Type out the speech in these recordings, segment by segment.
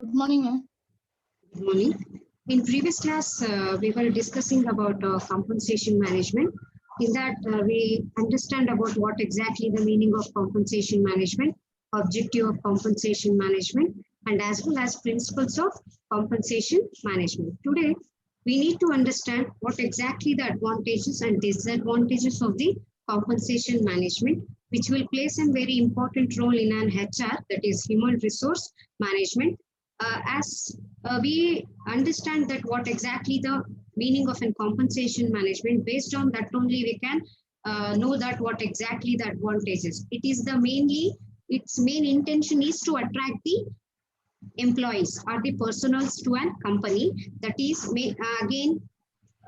Good morning, ma'am. Good morning. In previous class, we were discussing about compensation management. In that, we understand about what exactly the meaning of compensation management, objective of compensation management, and as well as principles of compensation management. Today, we need to understand what exactly the advantages and disadvantages of the compensation management, which will play some very important role in an HR, that is human resource management. As we understand that what exactly the meaning of a compensation management, based on that only we can know that what exactly the advantages. It is the mainly, its main intention is to attract the employees or the personals to a company, that is again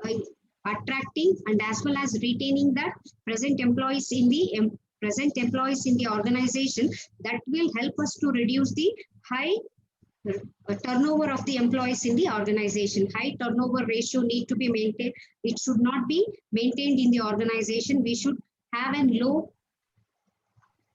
uh, attracting and as well as retaining the present employees in the present employees in the organization. That will help us to reduce the high turnover of the employees in the organization. High turnover ratio need to be maintained. It should not be maintained in the organization. We should have a low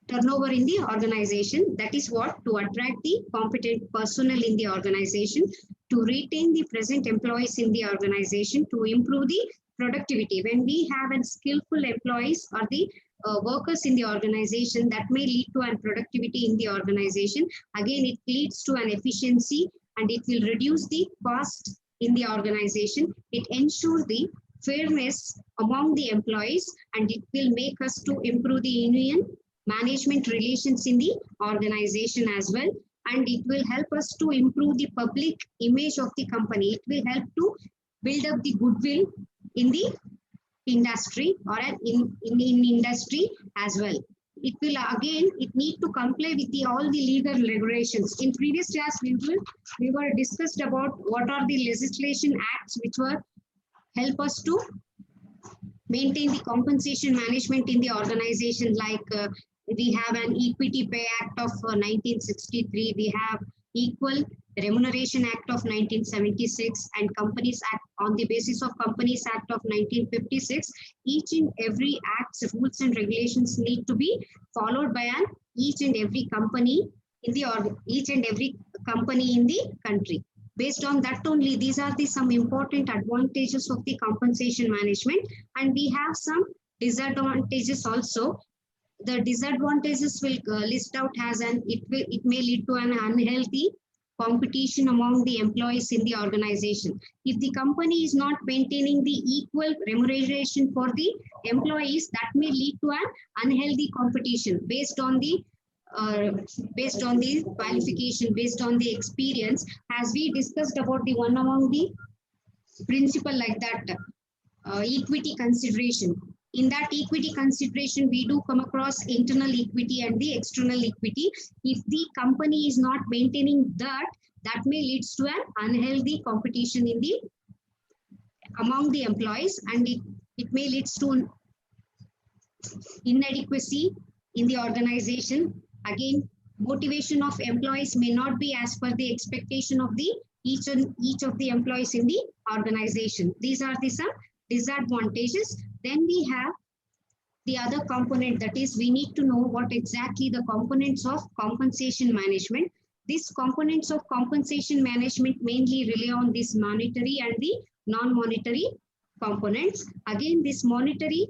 turnover in the organization. That is what, to attract the competent personnel in the organization, to retain the present employees in the organization, to improve the productivity. When we have a skillful employees or the workers in the organization, that may lead to an productivity in the organization. Again, it leads to an efficiency and it will reduce the cost in the organization. It ensures the fairness among the employees and it will make us to improve the union management relations in the organization as well, and it will help us to improve the public image of the company. It will help to build up the goodwill in the industry or in industry as well. It will again, it need to comply with the all the legal regulations. In previous class we were discussed about what are the legislation acts which were help us to maintain the compensation management in the organization, like we have an Equity Pay Act of 1963, we have Equal Remuneration Act of 1976, and Companies Act on the basis of Companies Act of 1956. Each and every act's rules and regulations need to be followed by an each and every company in the each and every company in the country. Based on that only, these are the some important advantages of the compensation management, and we have some disadvantages also. The disadvantages will list out as an, it may lead to an unhealthy competition among the employees in the organization. If the company is not maintaining the equal remuneration for the employees, that may lead to an unhealthy competition based on the uh, based on the qualification, based on the experience, as we discussed about the one among the principle like that, equity consideration. In that equity consideration, we do come across internal equity and the external equity. If the company is not maintaining that, that may leads to an unhealthy competition in the among the employees, and it may leads to inadequacy in the organization. Again, motivation of employees may not be as per the expectation of the each of the employees in the organization. These are the some disadvantages. Then we have the other component, that is we need to know what exactly the components of compensation management. These components of compensation management mainly rely on this monetary and the non-monetary components. Again, this monetary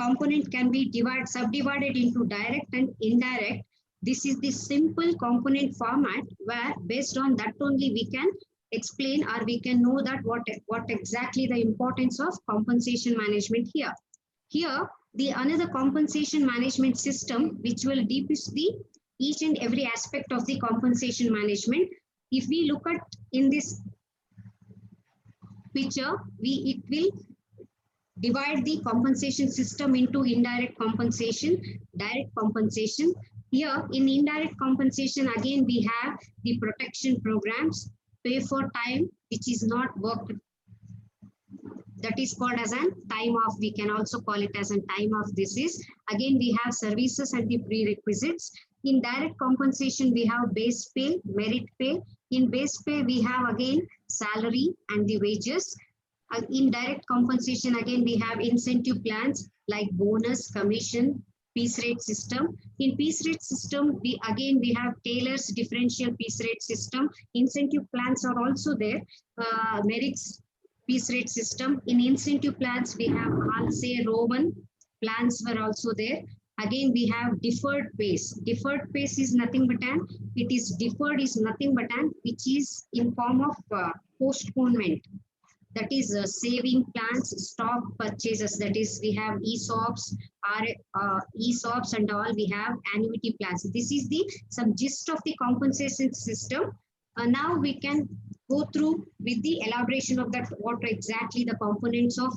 component can be subdivided into direct and indirect. This is the simple component format where based on that only we can explain or we can know that what exactly the importance of compensation management here. Here, the another compensation management system which will depict the each and every aspect of the compensation management. If we look at in this picture, it will divide the compensation system into indirect compensation, direct compensation. Here in indirect compensation, again we have the protection programs, pay for time which is not worked, that is called as a time off. We can also call it as a time off. This is again we have services and the prerequisites. In direct compensation, we have base pay, merit pay. In base pay, we have again salary and the wages. In direct compensation, again we have incentive plans like bonus, commission, piece rate system. In piece rate system, we have Taylor's differential piece rate system. Incentive plans are also there. Merrick's piece rate system. In incentive plans, we have Halsey Rowan plans were also there. Again, we have deferred pays. Deferred pays is nothing but nothing but an which is in form of postponement. That is saving plans, stock purchases. That is, we have ESOPs, ESOPs and all. We have annuity plans. This is the some gist of the compensation system. Now we can go through with the elaboration of that, what exactly the components of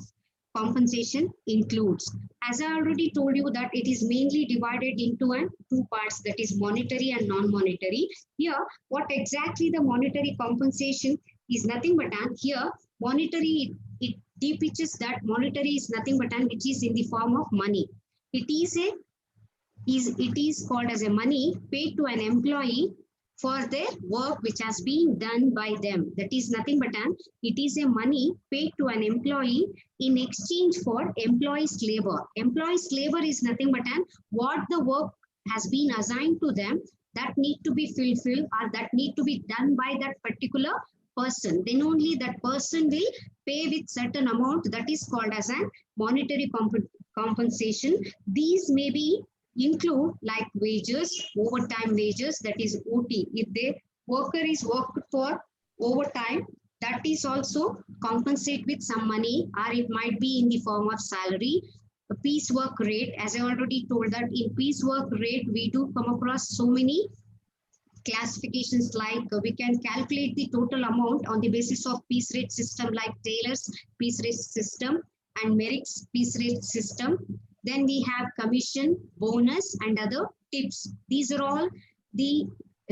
compensation includes. As I already told you that it is mainly divided into two parts, that is monetary and non-monetary. Here, what exactly the monetary compensation is nothing but here monetary, it depicts that monetary is nothing but which is in the form of money. It is called as a money paid to an employee for their work which has been done by them. That is nothing but it is a money paid to an employee in exchange for employee's labor. Employee's labor is nothing but what the work has been assigned to them that need to be fulfilled or that need to be done by that particular person. Then only that person will pay with certain amount, that is called as a monetary compensation. These may be include like wages, overtime wages, that is OT. If the worker is worked for overtime, that is also compensate with some money, or it might be in the form of salary. The piecework rate, as I already told that in piecework rate, we do come across so many classifications, like we can calculate the total amount on the basis of piece rate system like Taylor's piece rate system and Merrick's piece rate system. Then we have commission, bonus and other tips. These are all the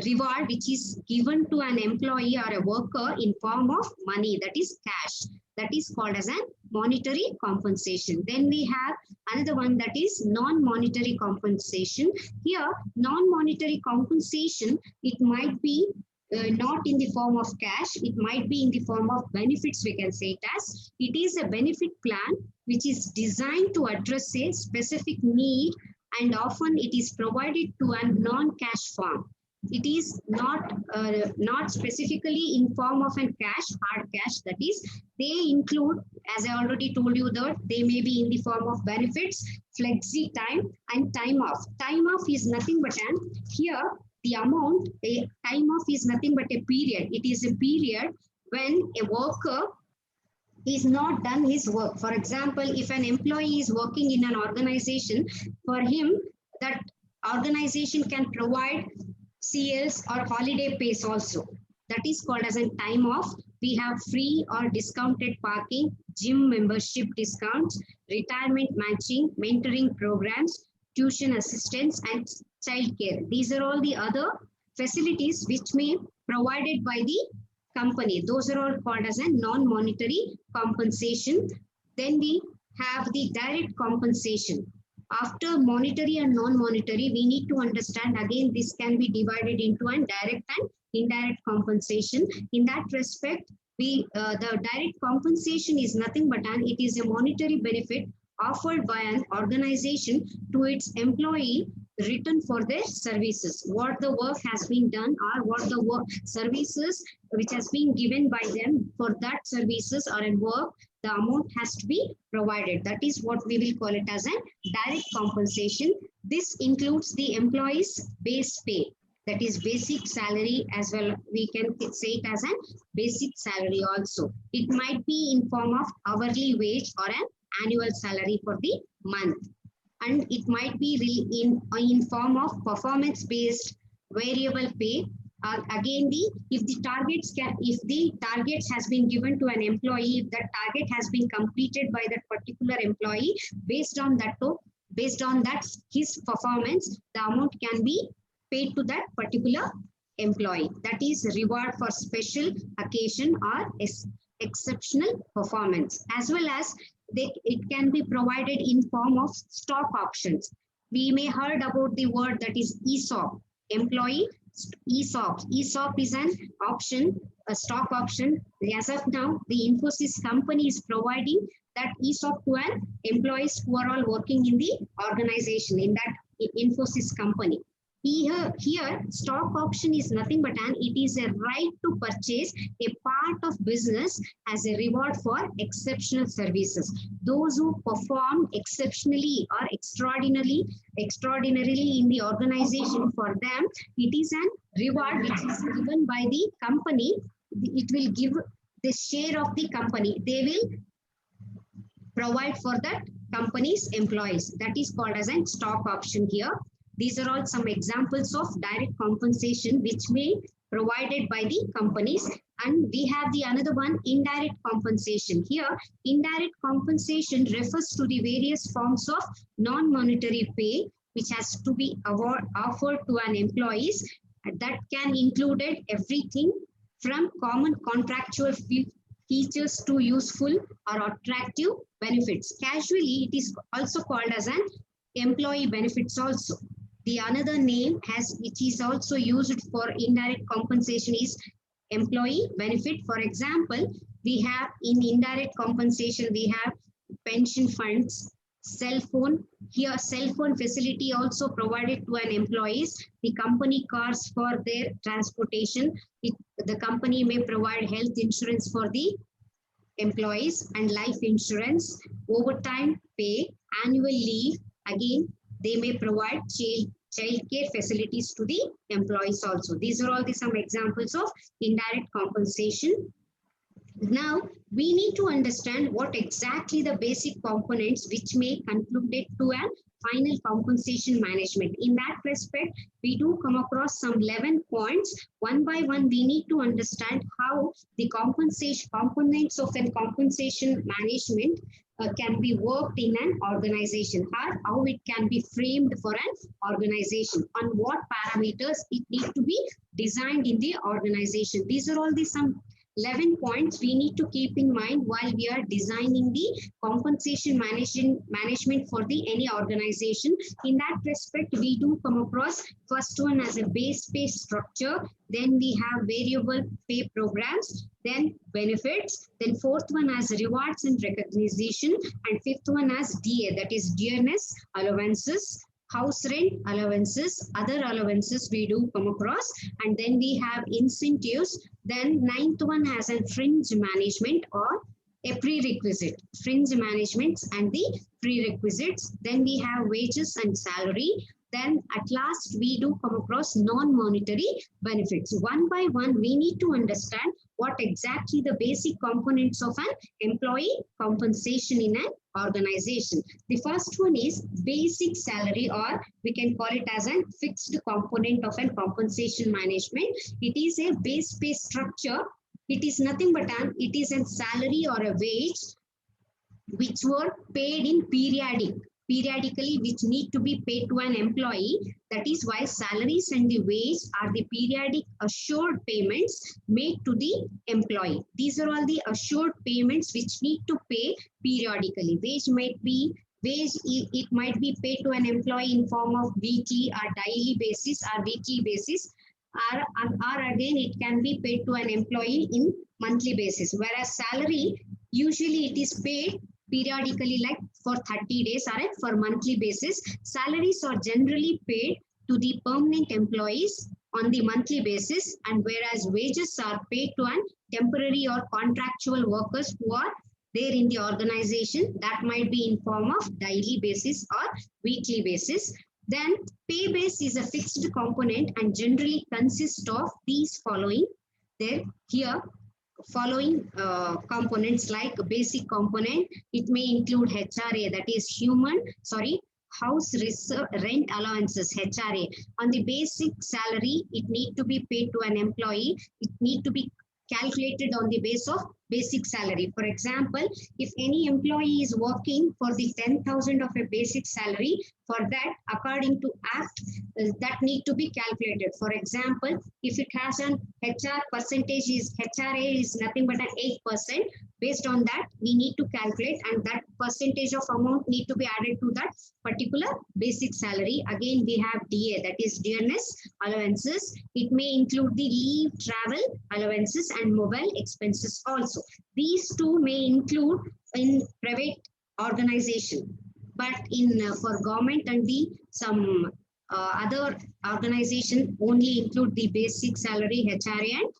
reward which is given to an employee or a worker in form of money, that is cash. That is called as a monetary compensation. Then we have another one, that is non-monetary compensation. Here, non-monetary compensation, it might be not in the form of cash, it might be in the form of benefits, we can say it as. It is a benefit plan which is designed to address a specific need, and often it is provided to a non-cash form. It is not specifically in form of a cash, hard cash. That is, they include, as I already told you, that they may be in the form of benefits, flexi time and time off. Time off is nothing but here the amount, a time off is nothing but a period. It is a period when a worker is not done his work. For example, if an employee is working in an organization, for him, that organization can provide CLs or holiday pays also. That is called as a time off. We have free or discounted parking, gym membership discounts, retirement matching, mentoring programs, tuition assistance and child care. These are all the other facilities which may provided by the company. Those are all called as a non-monetary compensation. Then we have the direct compensation. After monetary and non-monetary, we need to understand again, this can be divided into a direct and indirect compensation. In that respect, the direct compensation is nothing but it is a monetary benefit offered by an organization to its employee, written for their services. What the work has been done, or what the work services which has been given by them for that services or a work, the amount has to be provided. That is what we will call it as a direct compensation. This includes the employee's base pay, that is basic salary as well. We can say it as a basic salary also. It might be in form of hourly wage or an annual salary for the month. And it might be in form of performance-based variable pay. Again, if the targets has been given to an employee, if that target has been completed by that particular employee, based on that his performance, the amount can be paid to that particular employee. That is reward for special occasion or exceptional performance, as well as it can be provided in form of stock options. We may heard about the word, that is ESOP, employee ESOP. ESOP is an option, a stock option. As of now, the Infosys company is providing that ESOP to an employees who are all working in the organization in that Infosys company. Here, stock option is nothing but it is a right to purchase a part of business as a reward for exceptional services. Those who perform exceptionally or extraordinarily in the organization, for them, it is an reward which is given by the company. It will give the share of the company. They will provide for that company's employees. That is called as a stock option here. These are all some examples of direct compensation which may provided by the companies. And we have the another one, indirect compensation. Here, indirect compensation refers to the various forms of non-monetary pay which has to be offered to an employees. That can include everything from common contractual features to useful or attractive benefits. Casually, it is also called as an employee benefits also. The another name which is also used for indirect compensation is employee benefit. For example, we have in indirect compensation, we have pension funds, cell phone. Here, cell phone facility also provided to an employees. The company cars for their transportation. The company may provide health insurance for the employees and life insurance, overtime pay, annual leave. Again, they may provide child care facilities to the employees also. These are all some examples of indirect compensation. Now, we need to understand what exactly the basic components which may conclude to a final compensation management. In that respect, we do come across some 11 points. One by one, we need to understand how the compensation components of a compensation management can be worked in an organization, or how it can be framed for an organization, on what parameters it needs to be designed in the organization. These are all some 11 points we need to keep in mind while we are designing the compensation management for any organization. In that respect, we do come across first one as a base pay structure, then we have variable pay programs, then benefits, then fourth one as rewards and recognition, and fifth one as DA, that is dearness allowances, house rent allowances, other allowances we do come across, and then we have incentives. Then ninth one has a fringe management or a prerequisite, fringe managements and the prerequisites. Then we have wages and salary. Then at last we do come across non-monetary benefits. One by one, we need to understand what exactly the basic components of an employee compensation in an organization. The first one is basic salary, or we can call it as a fixed component of an compensation management. It is a base pay structure. It is nothing but it is a salary or a wage which were paid in periodically, which need to be paid to an employee. That is why salaries and the wage are the periodic assured payments made to the employee. These are all the assured payments which need to pay periodically. Wage, it might be paid to an employee in form of weekly or daily basis or weekly basis, or again it can be paid to an employee in monthly basis. Whereas salary, usually it is paid periodically, like for 30 days or for monthly basis. Salaries are generally paid to the permanent employees on the monthly basis, and whereas wages are paid to an temporary or contractual workers who are there in the organization. That might be in form of daily basis or weekly basis. Then pay base is a fixed component and generally consists of these following. Following components like basic component, it may include HRA, that is house rent allowances, HRA. On the basic salary, it need to be paid to an employee. It need to be calculated on the base of basic salary. For example, if any employee is working for the 10,000 of a basic salary, For that, according to Act, that need to be calculated. For example, if it has an HR percentage is HRA is nothing but an 8%. Based on that, we need to calculate, and that percentage of amount need to be added to that particular basic salary. Again, we have DA, that is dearness allowances. It may include the leave, travel allowances, and mobile expenses also. These two may include in private organization, but in for government and the some other organization only include the basic salary, HRA and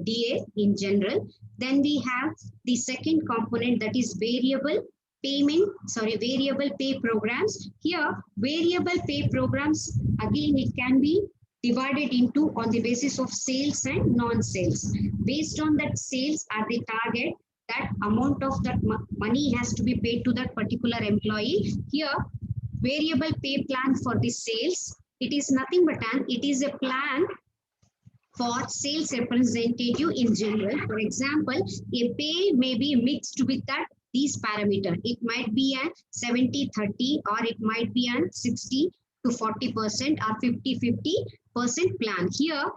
DA in general. Then we have the second component, that is variable pay programs. Here, variable pay programs, again, it can be divided into on the basis of sales and non-sales. Based on that sales are the target, that amount of that money has to be paid to that particular employee. Here, variable pay plan for the sales, it is nothing but it is a plan for sales representative in general. For example, a pay may be mixed with that these parameter. It might be a 70-30, or it might be a 60 to 40% or 50-50% plan. Here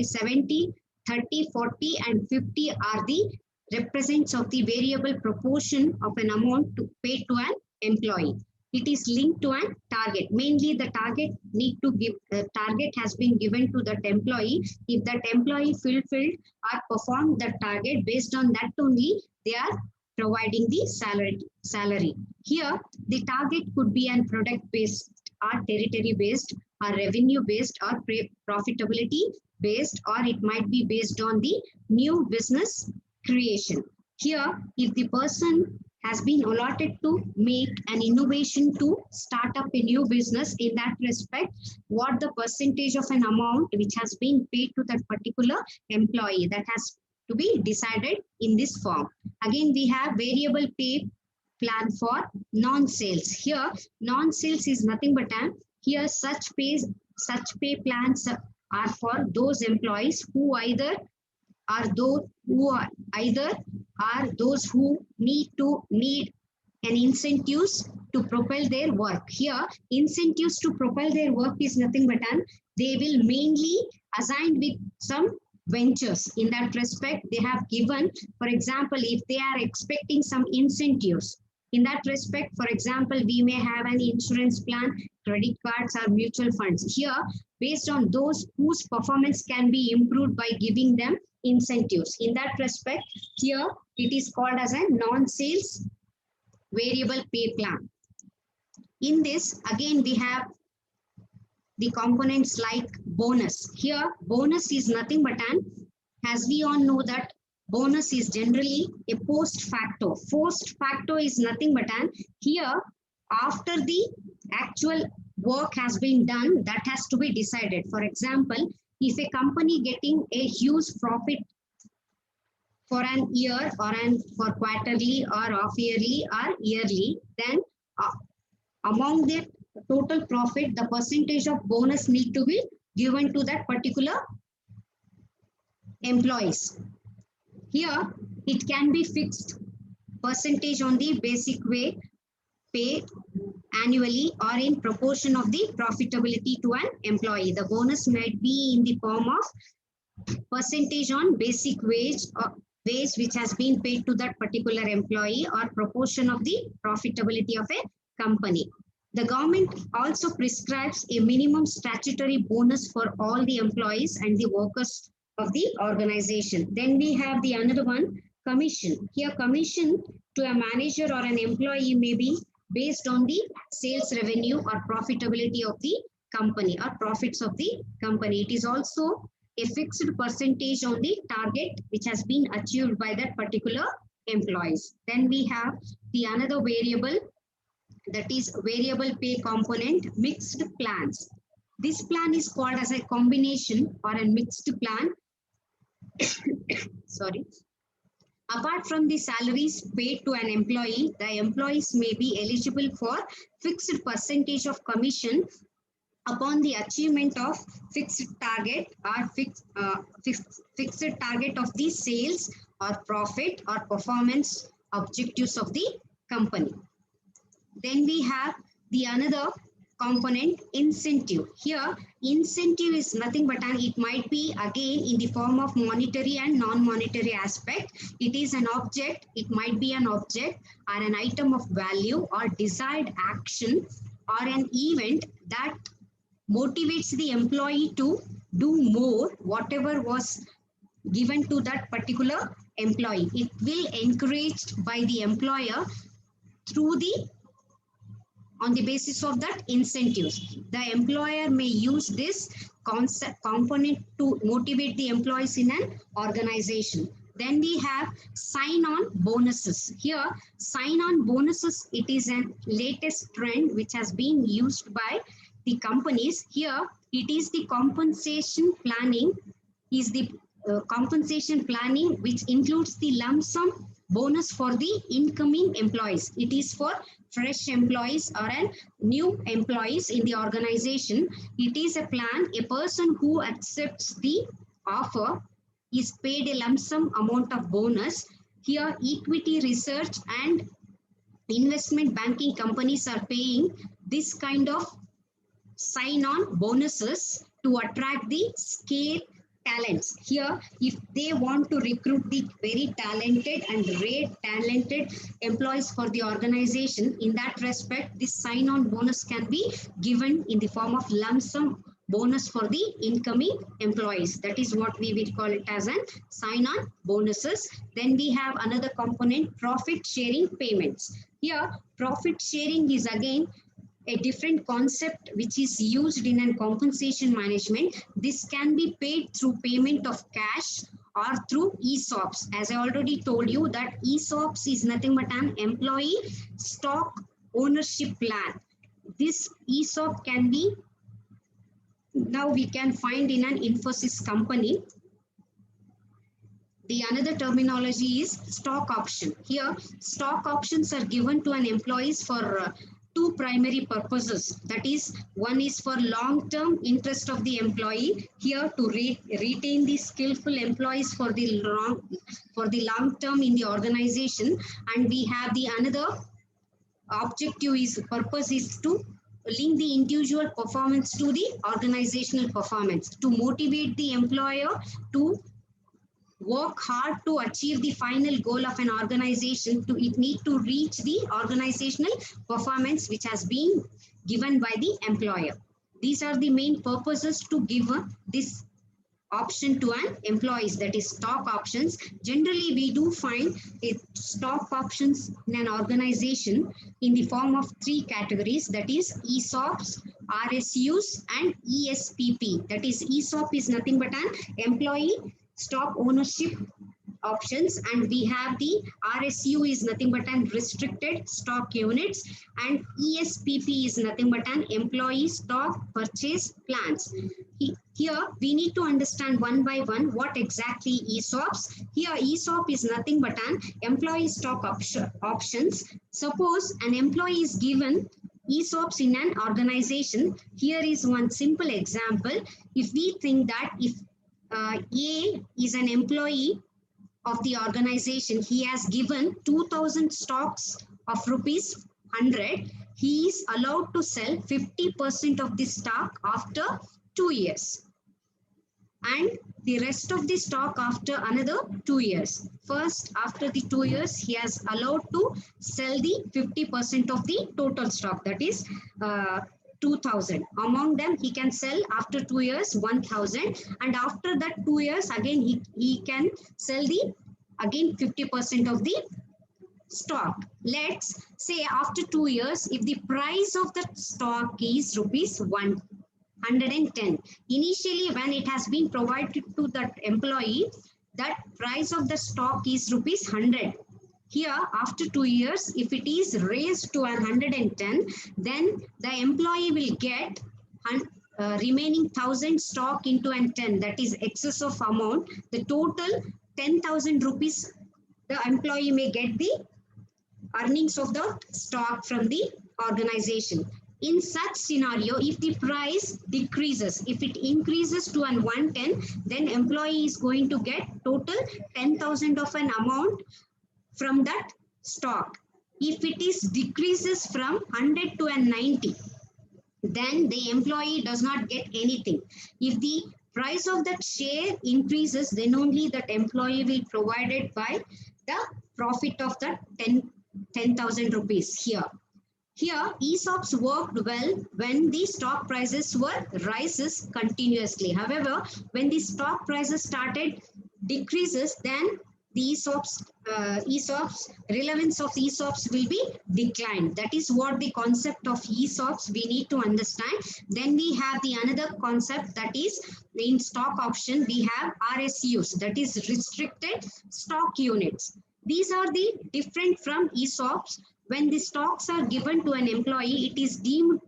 70, 30, 40 and 50 are the represents of the variable proportion of an amount to pay to an employee. It is linked to a target. Mainly the target need to give, target has been given to that employee. If that employee fulfilled or performed the target, based on that only they are providing the salary. Here, the target could be an product based or territory based or revenue based or profitability based, or it might be based on the new business creation. Here, if the person has been allotted to make an innovation to start up a new business, in that respect, what the percentage of an amount which has been paid to that particular employee, that has to be decided in this form. Again, we have variable pay plan for non-sales. Here, non-sales is nothing but here such pay plans are for those employees who either are those who need an incentives to propel their work. Here, incentives to propel their work is nothing but they will mainly assigned with some ventures. In that respect, they have given, for example, if they are expecting some incentives, in that respect, for example, we may have an insurance plan, credit cards, or mutual funds. Here, based on those whose performance can be improved by giving them incentives. In that respect, here it is called as a non-sales variable pay plan. In this, again, we have the components like bonus. Here, bonus is nothing but as we all know that bonus is generally a post facto. Post facto is nothing but here after the actual work has been done, that has to be decided. For example, if a company getting a huge profit for an year or for quarterly or half yearly or yearly, then among the total profit, the percentage of bonus need to be given to that particular employees. Here, it can be fixed percentage on the basic way paid annually or in proportion of the profitability to an employee. The bonus might be in the form of percentage on basic wage or wage which has been paid to that particular employee or proportion of the profitability of a company. The government also prescribes a minimum statutory bonus for all the employees and the workers of the organization. Then we have the another one, commission. Here, commission to a manager or an employee may be based on the sales revenue or profitability of the company or profits of the company. It is also a fixed percentage on the target which has been achieved by that particular employees. Then we have the another variable, that is variable pay component, mixed plans. This plan is called as a combination or a mixed plan. Sorry. Apart from the salaries paid to an employee, the employees may be eligible for fixed percentage of commission upon the achievement of fixed target or fixed target of the sales or profit or performance objectives of the company. Then we have the another component, incentive. Here incentive is nothing but it might be again in the form of monetary and non-monetary aspect. It is an object, it might be an object or an item of value or desired action or an event that motivates the employee to do more whatever was given to that particular employee. It will encouraged by the employer through the on the basis of that incentives. The employer may use this concept component to motivate the employees in an organization. Then we have sign-on bonuses. Here, sign-on bonuses, it is a latest trend which has been used by the companies. Here, it is the compensation planning, is the compensation planning which includes the lump sum bonus for the incoming employees. It is for fresh employees or an new employees in the organization. It is a plan. A person who accepts the offer is paid a lump sum amount of bonus. Here, equity research and investment banking companies are paying this kind of sign-on bonuses to attract the scale talents. Here, if they want to recruit the very talented and rare talented employees for the organization, in that respect, this sign-on bonus can be given in the form of lump sum bonus for the incoming employees. That is what we will call it as an sign-on bonuses. Then we have another component, profit sharing payments. Here, profit sharing is again a different concept which is used in a compensation management. This can be paid through payment of cash or through ESOPs. As I already told you that ESOPs is nothing but an employee stock ownership plan. This ESOP can be, now we can find in an Infosys company. The another terminology is stock option. Here, stock options are given to an employees for two primary purposes. That is, one is for long-term interest of the employee. Here, to retain the skillful employees for the long term in the organization. And we have the another objective is purpose is to link the individual performance to the organizational performance, to motivate the employer to work hard to achieve the final goal of an organization. To it need to reach the organizational performance which has been given by the employer. These are the main purposes to give this option to an employees, that is stock options. Generally we do find stock options in an organization in the form of three categories, that is ESOPs, RSUs and ESPP. That is, ESOP is nothing but an employee stock ownership options, and we have the RSU is nothing but an restricted stock units, and ESPP is nothing but an employee stock purchase plans. Here we need to understand one by one what exactly ESOPs. Here ESOP is nothing but an employee stock options. Suppose an employee is given ESOPs in an organization. Here is one simple example. If we think that if A is an employee of the organization, he has given 2000 stocks of rupees 100. He is allowed to sell 50% of the stock after 2 years, and the rest of the stock after another 2 years. First, after the 2 years, he has allowed to sell the 50% of the total stock, that is 2000. Among them, he can sell after 2 years 1000, and after that 2 years again he can sell the again 50% of the stock. Let's say after 2 years, if the price of the stock is rupees 110, initially when it has been provided to that employee, that price of the stock is rupees 100. Here, after 2 years, if it is raised to 110, then the employee will get remaining 1000 stock into an 10, that is excess of amount. The total 10,000 rupees, the employee may get the earnings of the stock from the organization. In such scenario, if the price decreases, if it increases to an 110, then employee is going to get total 10,000 of an amount from that stock. If it is decreases from 100 to a 90, then the employee does not get anything. If the price of that share increases, then only that employee will provided by the profit of the 10,000 rupees here. Here, ESOPs worked well when the stock prices were rises continuously. However, when the stock prices started decreases, then the ESOPs, relevance of ESOPs will be declined. That is what the concept of ESOPs we need to understand. Then we have the another concept, that is in stock option, we have RSUs, that is restricted stock units. These are the different from ESOPs. When the stocks are given to an employee, it is deemed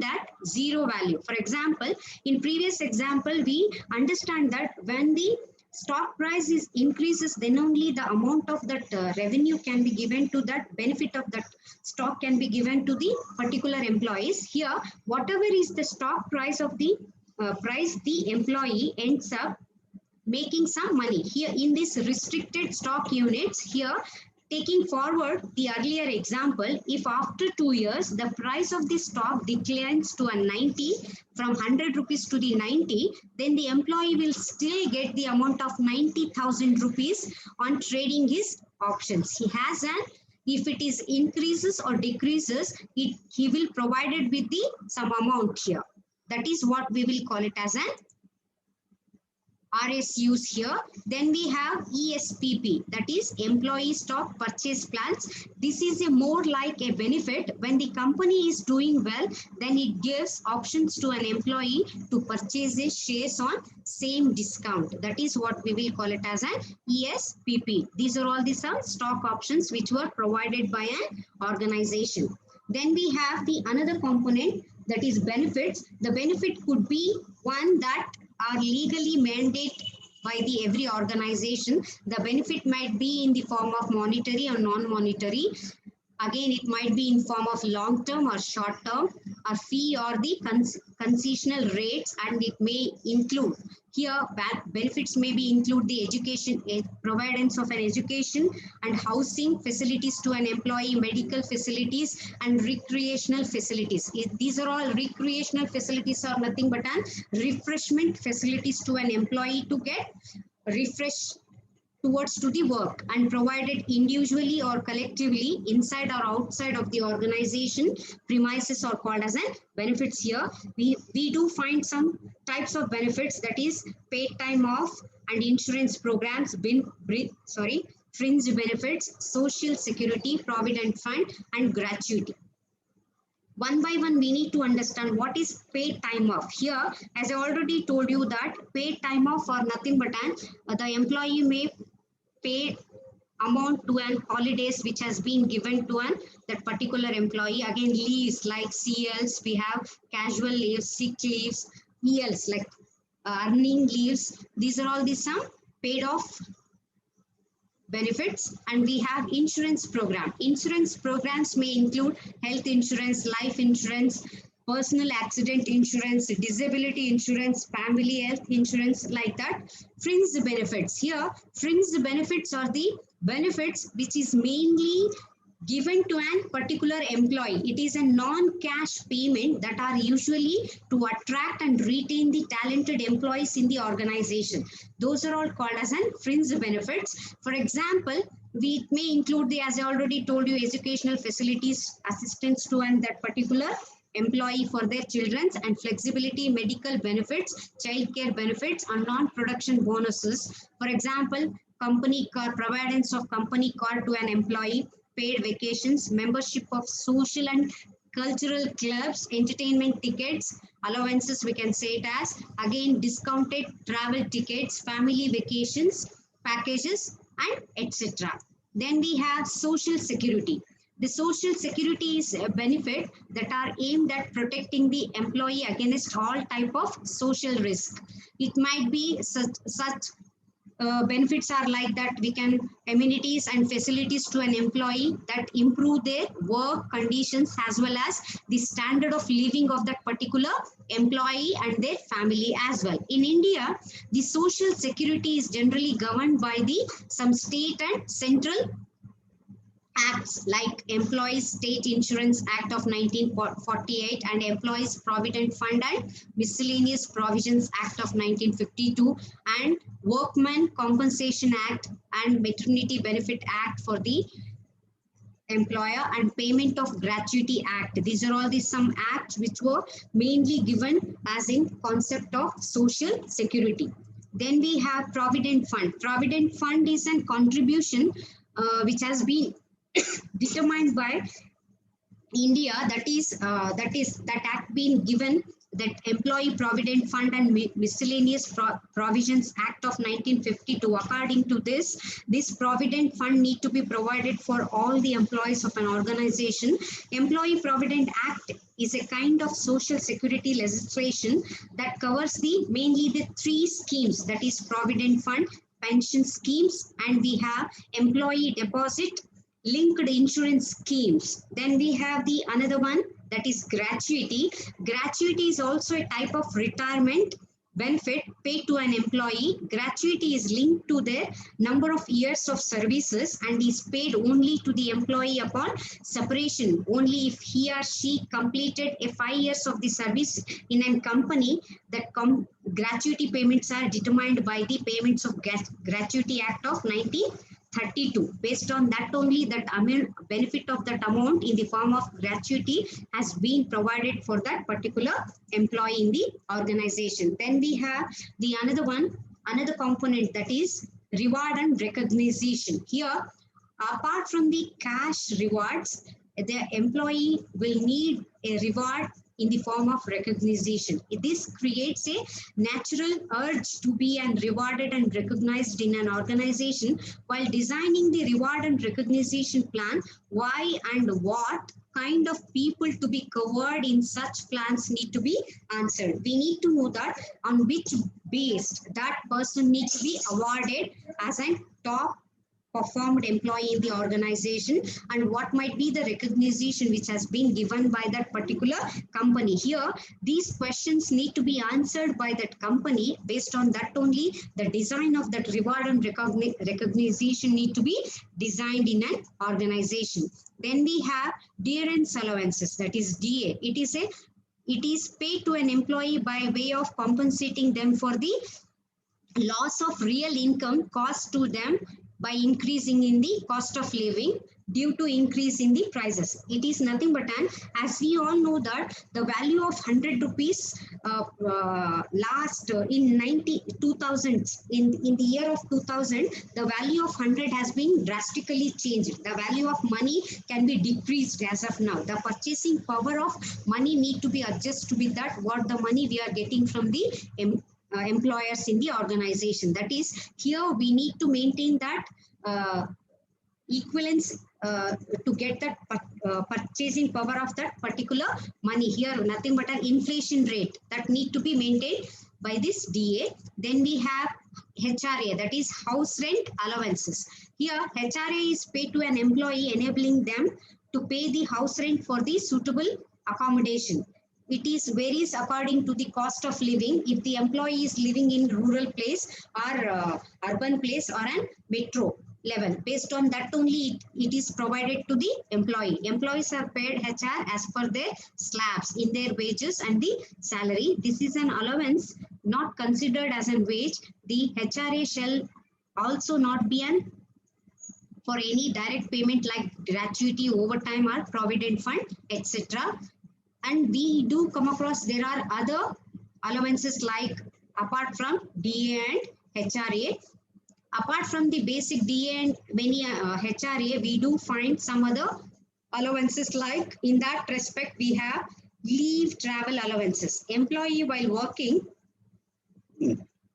at zero value. For example, in previous example, we understand that when the stock price is increases, then only the amount of that revenue can be given to that, benefit of that stock can be given to the particular employees. Here, whatever is the stock price of the price, the employee ends up making some money. Here in this restricted stock units, here taking forward the earlier example, if after 2 years the price of the stock declines to a 90, from 100 rupees to the 90, then the employee will still get the amount of 90,000 rupees on trading his options. He has an, if it is increases or decreases, he will provide it with the some amount here. That is what we will call it as an RSUs here. Then we have ESPP, that is Employee Stock Purchase Plans. This is a more like a benefit. When the company is doing well, then it gives options to an employee to purchase his shares on same discount. That is what we will call it as an ESPP. These are all the some stock options which were provided by an organization. Then we have the another component, that is benefits. The benefit could be one that are legally mandated by the every organization. The benefit might be in the form of monetary or non-monetary. Again, it might be in form of long-term or short-term, a fee or the concessional rates, and it may include here benefits may be include the education, providence of an education and housing facilities to an employee, medical facilities and recreational facilities. These are all recreational facilities are nothing but an refreshment facilities to an employee to get refreshed towards to the work and provided individually or collectively inside or outside of the organization premises are called as an benefits. Here we do find some types of benefits, that is paid time off and insurance programs, fringe benefits, social security, provident fund and gratuity. One by one, we need to understand what is paid time off. Here, as I already told you that paid time off are nothing but the employee may pay amount to an holidays which has been given to an that particular employee. Again, leaves like CLs, we have casual leaves, sick leaves, ELs like earning leaves. These are all the some paid off benefits. And we have insurance program. Insurance programs may include health insurance, life insurance, personal accident insurance, disability insurance, family health insurance, like that. Fringe benefits. Here, fringe benefits are the benefits which is mainly given to a particular employee. It is a non-cash payment that are usually to attract and retain the talented employees in the organization. Those are all called as an fringe benefits. For example, we may include the, as I already told you, educational facilities, assistance to and that particular employee for their children, and flexibility medical benefits, child care benefits, and non-production bonuses. For example, company car, providence of company car to an employee, paid vacations, membership of social and cultural clubs, entertainment tickets, allowances we can say it as, again discounted travel tickets, family vacations, packages and etc. Then we have social security. The social security is a benefit that are aimed at protecting the employee against all type of social risk. It might be such benefits are like that we can amenities and facilities to an employee that improve their work conditions as well as the standard of living of that particular employee and their family as well. In India, the social security is generally governed by the some state and central acts like Employees State Insurance Act of 1948 and Employees Provident Fund and Miscellaneous Provisions Act of 1952 and Workmen Compensation Act and Maternity Benefit Act for the employer and Payment of Gratuity Act. These are all the some acts which were mainly given as in concept of social security. Then we have Provident Fund. Provident Fund is a contribution which has been determined by India, that act being given, that Employee Provident Fund and Miscellaneous Provisions Act of 1952. According to this Provident Fund need to be provided for all the employees of an organization. Employee Provident Act is a kind of social security legislation that covers mainly the three schemes, that is Provident Fund, pension schemes, and we have employee deposit linked insurance schemes. Then we have the another one, that is gratuity. Gratuity is also a type of retirement benefit paid to an employee. Gratuity is linked to their number of years of services and is paid only to the employee upon separation. Only if he or she completed a 5 years of the service in a company, that gratuity payments are determined by the Payments of Gratuity Act of 1932. Based on that only, that benefit of that amount in the form of gratuity has been provided for that particular employee in the organization. Then we have the another component, that is reward and recognition. Here, apart from the cash rewards, the employee will need a reward in the form of recognition. This creates a natural urge to be rewarded and recognized in an organization. While designing the reward and recognition plan, why and what kind of people to be covered in such plans need to be answered. We need to know that on which base that person needs to be awarded as a top performed employee in the organization, and what might be the recognition which has been given by that particular company. Here, these questions need to be answered by that company. Based on that only, the design of that reward and recognition need to be designed in an organization. Then we have dearance allowances, that is DA. It is paid to an employee by way of compensating them for the loss of real income caused to them by increasing in the cost of living due to increase in the prices. It is nothing but as we all know that the value of 100 rupees in 2000, in the year of 2000, the value of 100 has been drastically changed. The value of money can be decreased as of now. The purchasing power of money need to be adjusted with that what the money we are getting from the employers in the organization. That is, here we need to maintain that equivalence to get that purchasing power of that particular money. Here nothing but an inflation rate that need to be maintained by this DA. Then we have HRA, that is house rent allowances. Here HRA is paid to an employee, enabling them to pay the house rent for the suitable accommodation. It is varies according to the cost of living. If the employee is living in rural place or urban place or an metro level, based on that only it is provided to the employee. Employees are paid HR as per their slabs in their wages and the salary. This is an allowance not considered as a wage. The HRA shall also not be an for any direct payment like gratuity, overtime or provident fund, etc. And we do come across there are other allowances like apart from DA and HRA. Apart from the basic DA and many HRA, we do find some other allowances like in that respect we have leave travel allowances. Employee while working,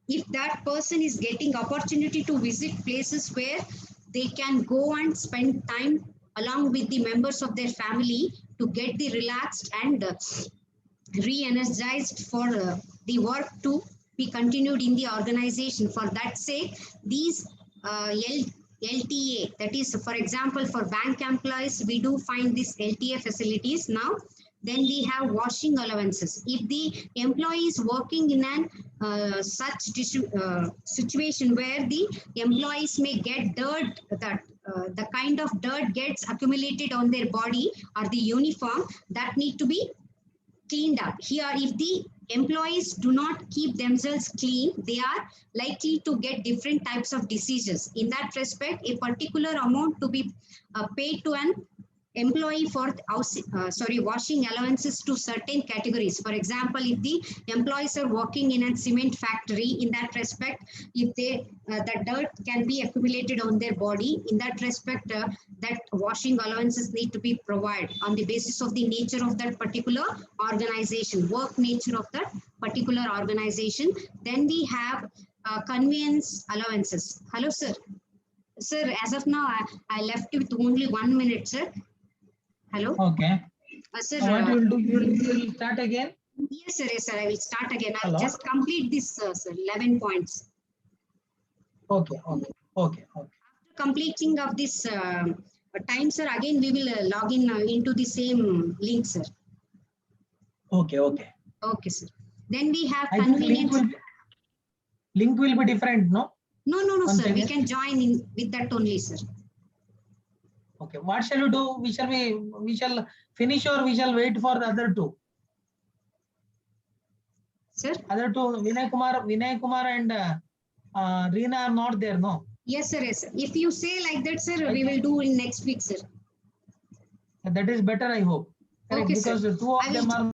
if that person is getting opportunity to visit places where they can go and spend time along with the members of their family to get the relaxed and re-energized for the work to be continued in the organization. For that sake, these LTA, that is, for example, for bank employees, we do find these LTA facilities now. Then we have washing allowances. If the employee is working in such situation where the employees may get dirt, that the kind of dirt gets accumulated on their body or the uniform, that need to be cleaned up. Here, if the employees do not keep themselves clean, they are likely to get different types of diseases. In that respect, a particular amount to be paid to an employee for washing allowances to certain categories. For example, if the employees are working in a cement factory, in that respect, if they the dirt can be accumulated on their body, in that respect, that washing allowances need to be provided on the basis of the nature of that particular organization, work nature of that particular organization. Then we have conveyance allowances. Hello, sir. Sir, as of now, I left with only 1 minute, sir. Hello? Okay. Sir, What you will do? You will start again? Yes, sir. Yes, sir. I will start again. I'll Hello? just complete this, sir. 11 points. Okay. Okay. Okay. Okay. After completing of this time, sir, again we will log in into the same link, sir. Okay. Okay. Okay, sir. Then we have I think convenience. link will be different, no? No, Once sir. again. We can join in with that only, sir. Okay. What shall we do? We shall finish or we shall wait for the other two? Sir? Other two, Vinay Kumar and Reena are not there, no? Yes, sir. Yes, sir. If you say like that, sir, we will do in next week, sir. That is better, I hope. Correct, Okay, because sir. the two of them are